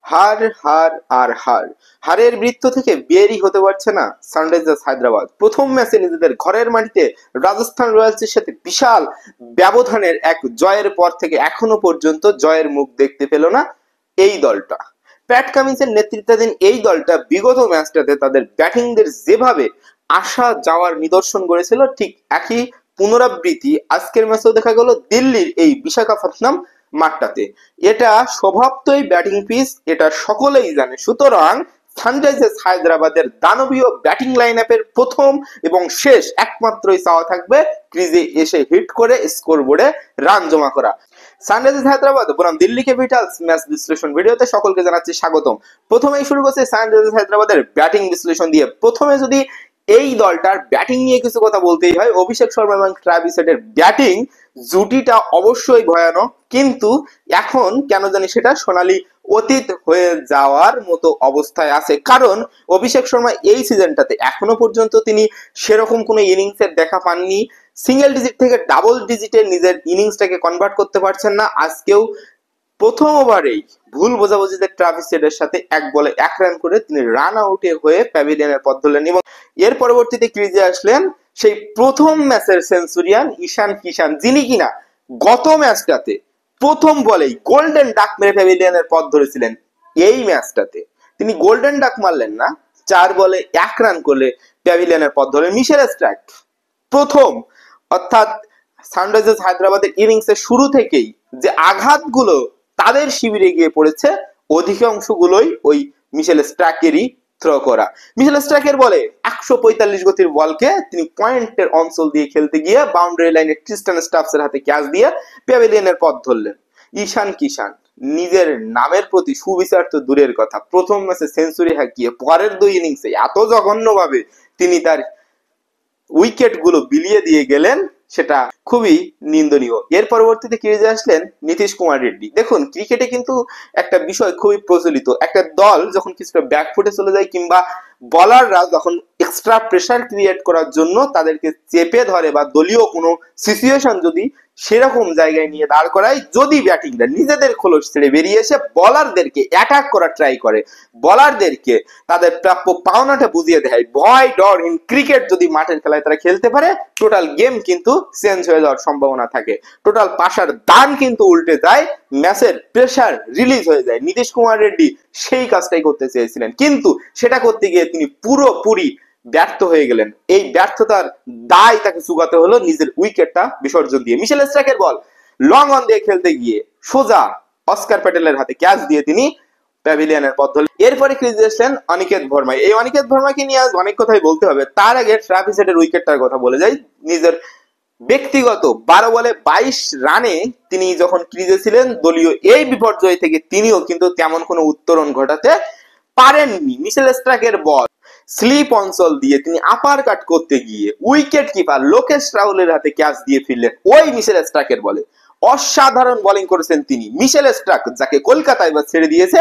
হার হার আর হার হারের বৃত্ত থেকে বেরই হতে পারছে না সানরাইজার্স হায়দ্রাবাদ। প্রথম ম্যাচে নিজেদের ঘরের মাটিতে রাজস্থান রয়্যালসের সাথে বিশাল ব্যবধানের এক জয়ের পর থেকে এখনো পর্যন্ত জয়ের মুখ দেখতে পেল না এই দলটা। প্যাট কামিন্সের নেতৃত্বাধীন এই দলটা বিগত ম্যাচটাতে তাদের ব্যাটিংদের যেভাবে আসা যাওয়ার নিদর্শন গড়েছিল, ঠিক একই পুনরাবৃত্তি আজকের ম্যাচেও দেখা গেল দিল্লির এই বিশাখাপত্তনম মাঠটাতে। এটা স্বভাবতই ব্যাটিং পিচ, এটা সকলেই জানে। সুতরাং সানরাইজার্স হায়দ্রাবাদের দানবীয় ব্যাটিং লাইন আপের প্রথম এবং শেষ একমাত্রই চাওয়া থাকবে ক্রিজে এসে হিট করে স্কোর বোর্ডে রান জমা করা। সানরাইজার্স হায়দ্রাবাদ বনাম দিল্লি ক্যাপিটালস ম্যাচ বিশ্লেষণ ভিডিওতে সকলকে জানাচ্ছি স্বাগতম। প্রথমেই শুরু করছে সানরাইজার্স হায়দ্রাবাদের ব্যাটিং বিশ্লেষণ দিয়ে। প্রথমে যদি এই দলটার ব্যাটিং নিয়ে কিছু কথা বলতেই হয়, অভিষেক শর্মা এবং ট্রাভিস হেডের ব্যাটিং জুটিটা অবশ্যই ভয়ানক, কিন্তু এখন কেন জানি সেটা সোনালী অতীত হয়ে যাওয়ার মতো অবস্থায় আছে। কারণ অভিষেক শর্মা এই সিজনটাতে এখনো পর্যন্ত তিনি সেরকম কোনো ইনিংসের দেখা পাননি। সিঙ্গেল ডিজিট থেকে ডাবল ডিজিটে নিজের ইনিংসটাকে কনভার্ট করতে পারছেন না। আজকেও প্রথম ওভারেই ভুল বোঝাবুঝিতে ট্রাভিস হেডের সাথে এক বলে এক রান করে তিনি রান আউটে হয়ে প্যাভিলিয়নের পথ ধরলেন এবং এর পরবর্তীতে ক্রিজে আসলেন সেই প্রথম ম্যাচের সেঞ্চুরিয়ান ঈশান কিষান, যিনি কিনা গত ম্যাচটাতে প্রথম বলেই গোল্ডেন ডাক মেরে প্যাভিলিয়নের পথ ধরেছিলেন। এই ম্যাচটাতে তিনি গোল্ডেন ডাক মারলেন না, 4 বলে 1 রান করলে প্যাভিলিয়নের পথ ধরলেন মিশেল স্টার্ক। প্রথম, অর্থাৎ সানরাইজার্স হায়দ্রাবাদের ইনিংসের শুরু থেকেই যে আঘাতগুলো তাদের শিবিরে গিয়ে পড়েছে, অধিকাংশগুলোই ওই মিশেল স্টার্কেরই থ্রো করা। মিশেল স্টার্কের বলে 145 গতির বলকে তিনি পয়েন্টের অঞ্চল দিয়ে খেলতে গিয়ে বাউন্ডারি লাইনে ক্রিস্টান স্টাফসের হাতে ক্যাচ দিয়ে প্যাভিলিয়নের পথ ধরলেন। ঈশান কিষান নিজের নামের প্রতি সুবিচার তো দূরের কথা, প্রথম ম্যাচে সেঞ্চুরি হাঁকিয়ে পরের 2 ইনিংসে এত জঘন্যভাবে তিনি তার উইকেট গুলো বিলিয়ে দিয়ে গেলেন, সেটা খুবই নিন্দনীয়। এর পরবর্তীতে ক্রিজে আসলেন নীতিশ কুমার রেড্ডি। দেখুন, ক্রিকেটে কিন্তু একটা বিষয় খুবই প্রচলিত, একটা দল যখন কিছুটা ব্যাকফুটে চলে যায় কিংবা বলাররা যখন এক্সট্রা প্রেসার ক্রিয়েট করার জন্য তাদেরকে চেপে ধরে বা দলীয় কোনো সিচুয়েশন যদি সেরকম জায়গায় নিয়ে দাঁড় করায়, যদি ব্যাটিংরা নিজেদের খোলস ছেড়ে বেরিয়ে এসে বলারদেরকে অ্যাটাক করার ট্রাই করে, বলারদেরকে তাদের প্রাপ্য পাওনাটা বুঝিয়ে দেয়, ভয় ডর ইন ক্রিকেট যদি মাঠের খেলায় তারা খেলতে পারে, টোটাল গেম কিন্তু চেঞ্জ হয়ে যাওয়ার সম্ভাবনা থাকে। টোটাল পাশার দান কিন্তু উল্টে যায়, ম্যাচের প্রেসার রিলিজ হয়ে যায়। নীতিশ কুমার রেড্ডি সেই কাজটাই করতে চেয়েছিলেন, কিন্তু সেটা করতে গিয়ে তিনি পুরোপুরি ব্যর্থ হয়ে গেলেন। এই ব্যর্থতার দায় তাকে চুকাতে হলো নিজের উইকেটটা বিসর্জন দিয়ে। মিশেল স্টার্কের বল লং অন দিয়ে খেলতে গিয়ে সোজা অস্কার প্যাটেলের হাতে ক্যাচ দিয়ে তিনি প্যাভিলিয়নের পথ ধরলেন। এরপরে ক্রিজে আসলেন অনিকেত ভর্মা। এই অনিকেত ভর্মাকে নিয়ে আজ অনেক কথাই বলতে হবে। তার আগে ট্রাভিস হেডের উইকেটটার কথা বলে যাই। নিজের ব্যক্তিগত 12 বলে 22 রানে তিনি যখন ক্রিজে ছিলেন, দলীয় এই বিপর্যয় থেকে তিনিও কিন্তু তেমন কোনো উত্তরণ ঘটাতে পারেননি। মিশেল স্টার্কের বল স্লিপ অঞ্চল দিয়ে তিনি আপার কাট করতে গিয়ে উইকেট কিপার লোকেশ রাহুলের হাতে ক্যাচ দিয়ে ফিরলেন ওই মিশেল স্টার্কের বলে। অসাধারণ বোলিং করেছেন তিনি। মিশেল স্টার্ক, যাকে কলকাতায় এবার ছেড়ে দিয়েছে,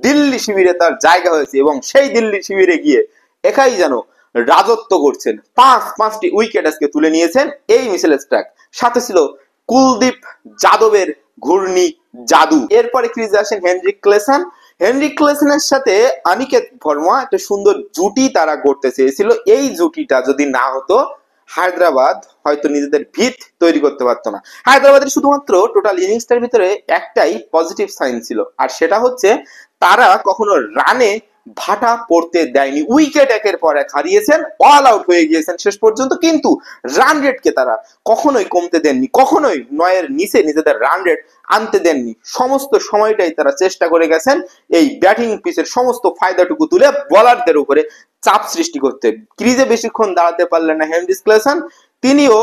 দিল্লি শিবিরে তার জায়গা হয়েছে এবং সেই দিল্লি শিবিরে গিয়ে একাই যেন রাজত্ব করছেন। 5টি উইকেট আজকে তুলে নিয়েছেন এই মিশেল স্টার্ক। সাথে ছিল কুলদীপ যাদবের ঘূর্ণি জাদু। এরপরে ক্রিজে আসেন হেনরিক ক্লেসন। হেনরিক ক্লেসনের সাথে অনিকেত ভর্মা একটা সুন্দর জুটি তারা করতে চেয়েছিল। এই জুটিটা যদি না হতো, হায়দ্রাবাদ হয়তো নিজেদের ভিত তৈরি করতে পারতো না। হায়দ্রাবাদের শুধুমাত্র টোটাল ইনিংসটার ভিতরে একটাই পজিটিভ সাইন ছিল, আর সেটা হচ্ছে তারা কখনো রানে ভাটা পড়তে দেয়নি। উইকেট একের পর এক হারিয়েছেন, অল আউট হয়ে গিয়েছেন শেষ পর্যন্ত, কিন্তু রান রেটকে তারা কখনোই কমতে দেননি, কখনোই 9-এর নিচে নিজেদের রান রেট আনতে দেননি। সমস্ত সময়টাই তারা চেষ্টা করে গেছেন এই ব্যাটিং পিচের সমস্ত ফায়দাটুকু তুলে বলারদের উপরে চাপ সৃষ্টি করতে। ক্রিজে বেশিক্ষণ দাঁড়াতে পারলেন না হেনরিক ক্লেসন। তিনিও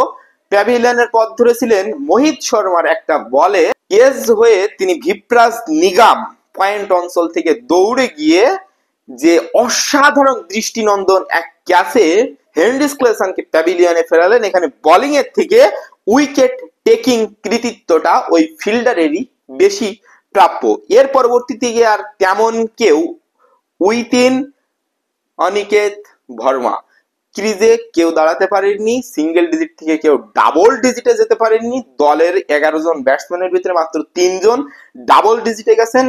প্যাভিলিয়নের পথ ধরেছিলেন মোহিত শর্মার একটা বলে এজ হয়ে তিনি ভিপ্রাজ নিগাম পয়েন্ট অঞ্চল থেকে দৌড়ে গিয়ে যে অসাধারণ দৃষ্টিনন্দন এক ক্যাচে হেনরিক ক্লেসনকে প্যাভিলিয়নে ফেরালেন। এখানে বোলিং এর থেকে উইকেট টেকিং কৃতিত্বটা ওই ফিল্ডারেরই বেশি প্রাপ্য। এর পরবর্তীতে গিয়ে আর তেমন কেউ উইথিন অনিকেত ভর্মা ক্রিজে কেউ দাঁড়াতে পারেননি। সিঙ্গেল ডিজিট থেকে কেউ ডাবল ডিজিটে যেতে পারেননি। দলের 11 জন ব্যাটসম্যানের ভিতরে মাত্র 3 জন ডাবল ডিজিটে গেছেন।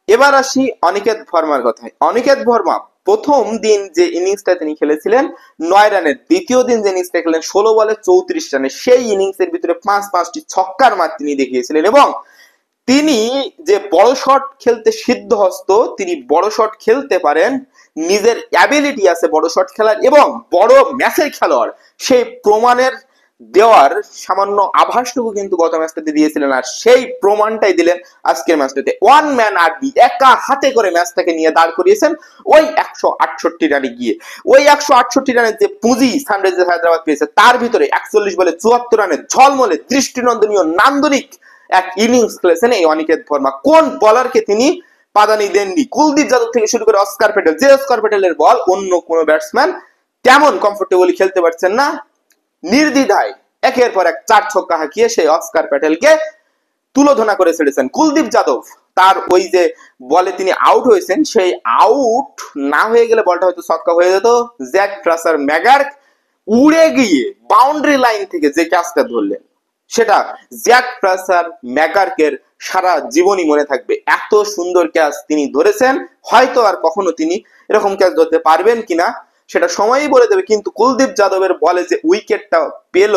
এবার আসি অনিকেত ভার্মার কথায়। অনিকেত ভার্মা প্রথম দিন যে ইনিংসটা তিনি খেলেছিলেন 9 রানের, দ্বিতীয় দিন যে ইনিংসটা খেলেন 16 বলে 34 রানে, সেই ইনিংসের ভিতরে 5টি ছক্কার মার তিনি দেখিয়েছিলেন এবং তিনি যে বড় শট খেলতে সিদ্ধহস্ত, তিনি বড় শট খেলতে পারেন, নিজের অ্যাবিলিটি আছে বড় শট খেলার এবং বড় ম্যাচের খেলোয়াড়, সেই প্রমাণের দেওয়ার সামান্য আভাসটুকু কিন্তু গত ম্যাচটাতে দিয়েছিলেন, আর সেই প্রমাণটাই দিলেন আজকের ম্যাচটাতে। ওয়ান ম্যান আরবি একা হাতে করে ম্যাচটাকে নিয়ে দাঁড় করিয়েছেন ওই 168 রানে গিয়ে। ওই 168 রানের যে পুঁজি সানরাইজার্স হায়দ্রাবাদ পেয়েছে, তার ভিতরে 41 বলে 74 রানে ঝলমলে দৃষ্টিনন্দনীয় নান্দনিক এক ইনিংস খেলেছেন এই অনিকেত ভার্মা। কোন বলারকে তিনি পাদানি দেননি, কুলদীপ যাদব থেকে শুরু করে অস্কার প্যাটেল, যে অস্কার প্যাটেলের বল অন্য কোন ব্যাটসম্যান তেমন কমফোর্টেবলি খেলতে পারছেন না, নির্দ্বিধায় একের পর এক 4 ছক্কা হাঁকিয়ে সেই অস্কার প্যাটেলকে তুলোধনা করে ছেড়েছেন। কুলদীপ যাদব তার ওই যে বলে তিনি আউট হয়েছেন, সেই আউট না হয়ে গেলে বলটা হয়তো ছক্কা হয়ে যেত। জ্যাক ফ্রাসার ম্যাগার্ক উড়ে গিয়ে বাউন্ডারি লাইন থেকে যে ক্যাচটা ধরলেন, সেটা জ্যাক ফ্রাসার ম্যাগার্কের সারা জীবনই মনে থাকবে। এত সুন্দর ক্যাচ তিনি ধরেছেন, হয়তো আর কখনো তিনি এরকম ক্যাচ ধরতে পারবেন কিনা সেটা সময়ই বলে দেবে। কিন্তু কুলদীপ যাদবের বলে যে উইকেটটা পেল,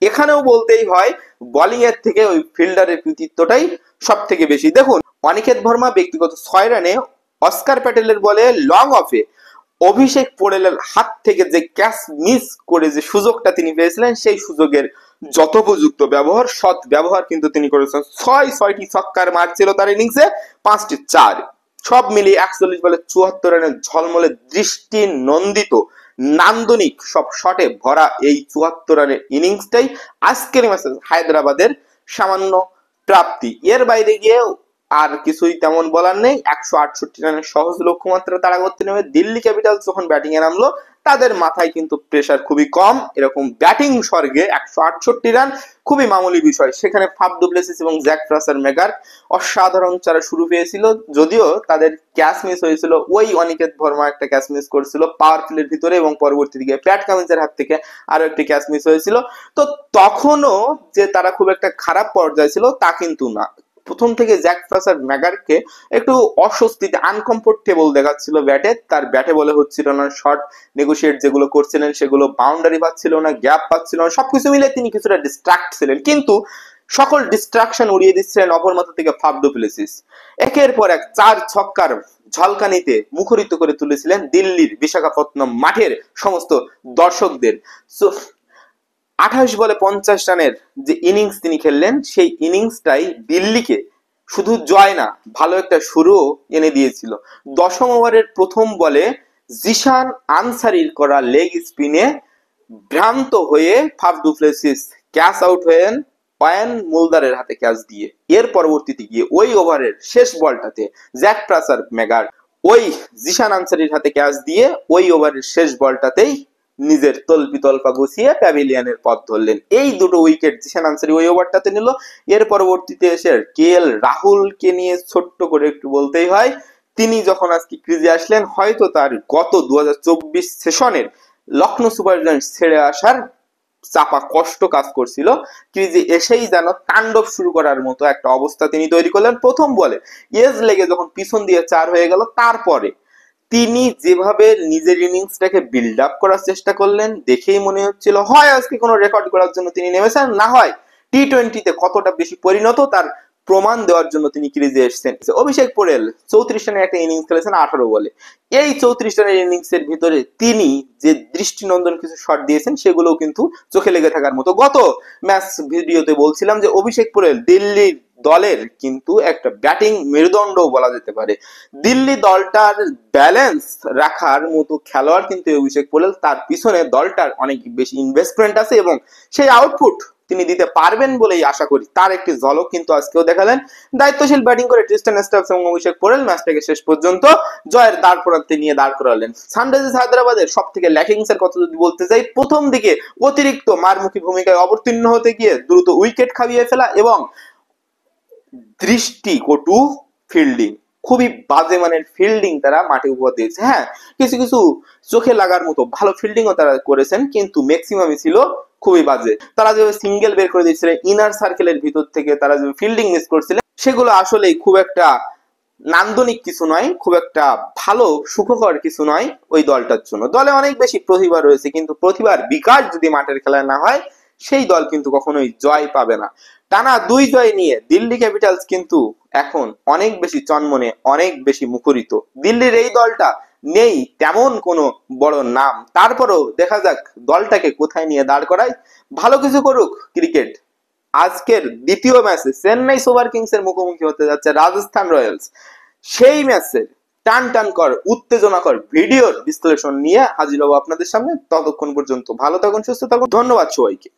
এখানেও বলতেই হয় বোলিং এর থেকে ওই ফিল্ডারের কৃতিত্বটাই সব থেকে বেশি। দেখুন, অনিকেত ভার্মা ব্যক্তিগত 6 রানে অস্কার প্যাটেলের বলে লং অফে অভিষেক পোড়েলের হাত থেকে যে ক্যাচ মিস করে যে সুযোগটা তিনি পেয়েছিলেন, সেই সুযোগের যথোপযুক্ত ব্যবহার, সৎ ব্যবহার কিন্তু তিনি করেছেন। 6টি ছক্কার মার ছিল তার ইনিংসে, 5টি 4, সব মিলিয়ে 41 বলে 74 রানের ঝলমলে দৃষ্টি নন্দিত নান্দনিক সব শটে ভরা এই 74 রানের ইনিংসটাই আজকের ম্যাচে হায়দ্রাবাদের সামান্য প্রাপ্তি। এর বাইরে গিয়ে আর কিছুই তেমন বলার নেই। 168 রানের সহজ লক্ষ্যমাত্রা তারা করতে নেমে দিল্লি ক্যাপিটালস যখন ব্যাটিং এ নামলো, তাদের মাথায় কিন্তু প্রেসার খুবই কম। এরকম ব্যাটিং স্বর্গে 168 রান খুবই মামুলি বিষয়। সেখানে ফাফ ডু প্লেসিস এবং জ্যাক ফ্রাসার ম্যাগার্ক অসাধারণ চারা শুরু পেয়েছিল, যদিও তাদের ক্যাচ মিস হয়েছিল। ওই অনিকেত ভার্মা একটা ক্যাচ মিস করেছিল পাওয়ার প্লের ভিতরে এবং পরবর্তী দিকে প্যাট কামিন্সের হাত থেকে আরো একটি ক্যাচ মিস হয়েছিল। তো তখনও যে তারা খুব একটা খারাপ পর্যায়ে ছিল তা কিন্তু না। প্রথম থেকে জ্যাক ফ্রাসার ম্যাগার্ককে একটু অস্বস্তিতে, আনকমফোর্টেবল দেখাচ্ছিল ব্যাটে। তার ব্যাটে বলে হচ্ছিল না, শট নেগোশিয়েট যেগুলো করছিলেন সেগুলো বাউন্ডারি পাচ্ছিল না, গ্যাপ পাচ্ছিল না, সবকিছু মিলে তিনি কিছুটা ডিস্ট্রাক্ট ছিলেন। কিন্তু সকল ডিস্ট্রাকশন উড়িয়ে দিচ্ছিলেন অপর মাথা থেকে ফাফ ডু প্লেসিস। একের পর এক 4 ছক্কার ঝলকানিতে মুখরিত করে তুলেছিলেন দিল্লির বিশাখাপত্তনম মাঠের সমস্ত দর্শকদের। 28 বলে 50 রানের যে ইনিংস তিনি খেললেন, সেই ইনিংসটাই দিল্লিকে শুধু জয় না, ভালো একটা শুরুও এনে দিয়েছিল। 10ম ওভারের প্রথম বলে জিশান আনসারির করা লেগ স্পিনে ভ্রান্ত হয়ে Faf du Plessis catch out হয়েন ওয়ান মুলদারের হাতে ক্যাচ দিয়ে। এর পরবর্তীতে গিয়ে ওই ওভারের শেষ বলটাতে জ্যাক ফ্রাসার ম্যাগার্ক ওই জিশান আনসারির হাতে ক্যাচ দিয়ে ওই ওভারের শেষ বলটাতেই নিজের তল্পা গুছিয়ে প্যাভিলিয়নের পথ ধরলেন। এই দুটো উইকেট জিশান আনসারি ওই ওভারটাতে নিল। এর পরবর্তীতে এসে কেএল রাহুলকে নিয়ে ছোট্ট করে একটু বলতেই হয়, তিনি যখন আজকে ক্রিজে আসলেন, হয়তো তার গত 2024 সেশনের লখনৌ সুপার জায়ান্টস ছেড়ে আসার চাপা কষ্ট কাজ করছিল, ক্রিজে এসেই যেন তাণ্ডব শুরু করার মতো একটা অবস্থা তিনি তৈরি করলেন। প্রথম বলে এজ লেগে যখন পিছন দিয়ে 4 হয়ে গেল, তারপরে তিনি যেভাবে নিজের ইনিংসটাকে বিল্ড আপ করার চেষ্টা করলেন, দেখেই মনে হচ্ছিল হয় আজকে কোনো রেকর্ড করার জন্য তিনি নেমেছেন, না হয় টি-20তে কতটা বেশি পরিণত তার প্রমাণ দেওয়ার জন্য তিনি ক্রিজে এসেছেন। অভিষেক পোড়েল 34 রানের একটা ইনিংস খেলেছেন 18 বলে। এই 34 রানের ইনিংসের ভিতরে তিনি যে দৃষ্টিনন্দন কিছু শট দিয়েছেন, সেগুলোও কিন্তু চোখে লেগে থাকার মতো। গত ম্যাচ ভিডিওতে বলছিলাম যে অভিষেক পোড়েল দিল্লির দলের কিন্তু একটা ব্যাটিং মেরুদণ্ড বলা যেতে পারে। দিল্লি দলটার ব্যালেন্স রাখার মতো খেলোয়াড় কিন্তু অভিষেক পোড়েল। তার পিছনে দলটার অনেক বেশি ইনভেস্টমেন্ট আছে এবং সেই আউটপুট তিনি দিতে পারবেন বলেই আশা করি। তার একটি ঝলক কিন্তু আজকেও দেখালেন। দায়িত্বশীল ব্যাটিং করে ট্রিস্টান স্টাফস এবং অভিষেক পোড়েল ম্যাচটাকে শেষ পর্যন্ত জয়ের দ্বার প্রান্তে নিয়ে দাঁড় করালেন। সানরাইজার্স হায়দ্রাবাদের সব থেকে ল্যাকিংস এর কথা যদি বলতে চাই, প্রথম দিকে অতিরিক্ত মারমুখী ভূমিকায় অবতীর্ণ হতে গিয়ে দ্রুত উইকেট খাইয়ে ফেলা এবং দৃষ্টিকটু ফিল্ডিং, খুবই বাজে মানের ফিল্ডিং তারা মাঠে উপহার দিয়েছে। হ্যাঁ, কিছু কিছু চোখে লাগার মতো ভালো ফিল্ডিংও তারা করেছেন, কিন্তু ম্যাক্সিমামই ছিল খুবই বাজে। তারা যেভাবে সিঙ্গেল বের করে দিয়েছিলেন ইনার সার্কেলের ভিতর থেকে, তারা যে ফিল্ডিং মিস করছিলেন, সেগুলো আসলেই খুব একটা নান্দনিক কিছু নয়, খুব একটা ভালো সুখকর কিছু নয় ওই দলটার জন্য। দলে অনেক বেশি প্রতিভা রয়েছে, কিন্তু প্রতিভার বিকাশ যদি মাঠের খেলায় না হয় সেই দল কিন্তু কখনোই জয় পাবে না। টানা 2 জয় নিয়ে দিল্লি ক্যাপিটালস কিন্তু এখন অনেক বেশি চনমনে, অনেক বেশি মুখরিত। দিল্লির এই দলটা নেই তেমন কোনো বড় নাম, তারপরেও দেখা যাক দলটাকে কোথায় নিয়ে দাঁড় করায়। ভালো কিছু করুক ক্রিকেট। আজকের দ্বিতীয় ম্যাচে চেন্নাই সুপার কিংস এর মুখোমুখি হতে যাচ্ছে রাজস্থান রয়্যালস। সেই ম্যাচে টান টান কর উত্তেজনাকর ভিডিওর বিশ্লেষণ নিয়ে হাজির হবো আপনাদের সামনে। ততক্ষণ পর্যন্ত ভালো থাকুন, সুস্থ থাকুন। ধন্যবাদ সবাইকে।